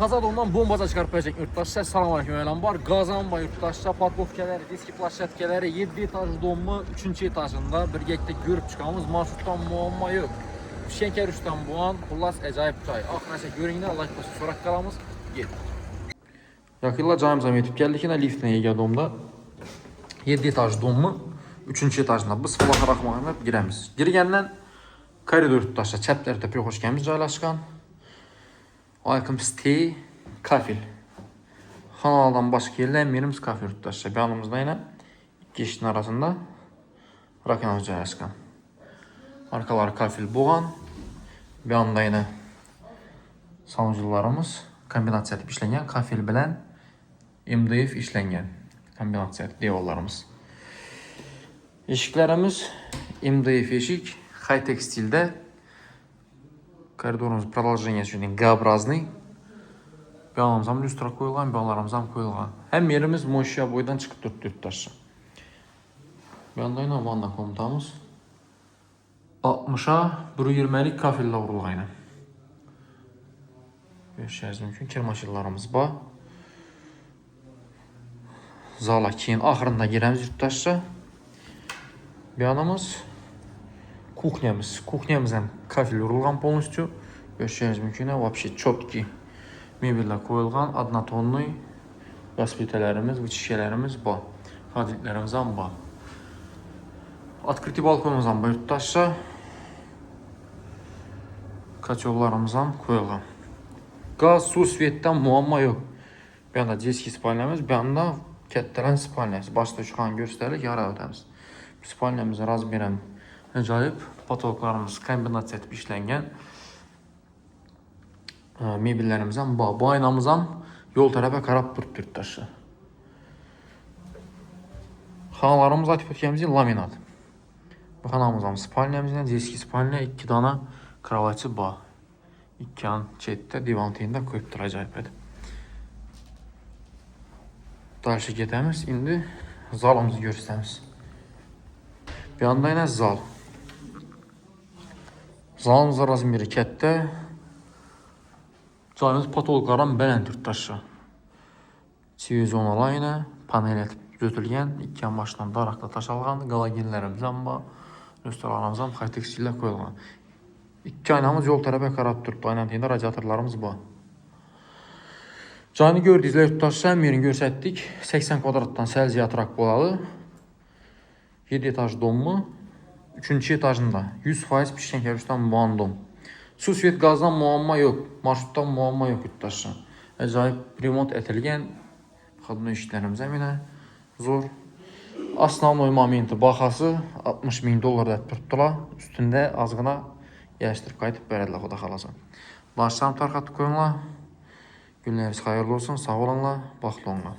Tazad ondan bombaca çıkartmayacak yurttaşlar. Selamünaleyküm elan var. Qazanma yurttaşlar parkovkaları, diski plaşetkeleri 7 etaj donmu 3. etajında bir gekte görüp çıkamız. Marşrutdan muamma yok. Şenker üstten bu an xullas acayip çay. Neyse görünün Allah koşu sorak qalamız. Get. Yakında cayımıza yetib gəldik. Yine liftine ega domda 7 etaj donmu 3. etajında biz falaxa baxmağına girəmiz. Girgəndən koridor yurttaşlar çəplər təpə xoş gəlmiş joylashgan. Welcome stay kafil. Kanaldan başka yerlenmeyimiz kafil yurttaşlar. Bir yanımızda yine iki eşitin arasında rakinamız joylashgan. Arkaları kafil boğan. Bir anda yine sanucularımız kombinasiya edip işlənген. Kafil bilen MDF işlənген kombinasiya edip devallarımız. Eşiklerimiz MDF eşik. High-tech stilde. Koridorumuz продолжение için G-образный. Bir yanımızdan lüstra koyulgan, bir yanlarımızdan koyulgan. Hem yerimiz moşya boydan çıkıp durdu yurttaşlar. Bir yanda yine vanna komutamız. 60'a 120'lik kafille vurulgan. Görüşürüz mümkün. Kirmaşırlarımız var. Zala keyin ahırında giremiz yurttaşlar. Bir yanımız kuxnyamız. Kuxnyamızdan kafil vurulgan polностью. Görüşürüz mümkün. Вообще четкий mebeller koyulgan. Однотонный gaz plitelerimiz, vıçişkelerimiz var. Hadidlerimizden var. Открытый balkonumuzdan var yurttaşlar. Kaçollarımızdan koyulgan. Gaz, su, svetdən muamma yok. Bir anda diski spalnemiz, bir anda kettelən spalnemiz. Başta çıkan göstərilik yara ödəmiz. Spalnemizi razmerəm. Acayip patologlarımız kombinasiya edib işlənген. Mebellerimizden bu aynamızdan yol tarafa karab durdu yurttaşlar. Xanalarımız atib ötkəmiz laminat. Bu xanamızdan spalnemizdən diski spalne 2 dana kravatçı var. 2 an çetdə divan teyində koyubdur acayip edib. Dальше gedəmiz. İndi zalımızı göstəmiz. Bir anda yine zal. Zalımızda razmeri kətdə. Cayımız patologlardan belənd yurttaşlar. Televizyonlar yine panel etib götürülgən. 2 yan başından daraqda taş alğan. Qalagenlərimizdən var. Restoranlarımızdan high-tech stillə koyulğan. 2 aynamız yol tərəfə qarab durdu. Aynam teyində radiatorlarımız var. Cayını gördüyüzlər yurttaşlar. Hem yerini görsətdik. 80 kvadratdan Celsius atrak bolalı. 7 etaj donmu. 3. etajında 100% pişən kərüşdən muan dom. Su, svet, gazdan muamma yok. Marşrutdan muamma yok yurttaşlar. Acayip remont etilgən. Xadma işlərimizə yine zor. Основной momenti baxası 60.000 dollar da tutdular. Üstündə azğına yerləşdirib qayıtıb bərədlə xuda xalasan. Başlarım tarxatı koyunlar. Günləriniz xayırlı olsun. Sağ olunlar. Baxlı olunlar.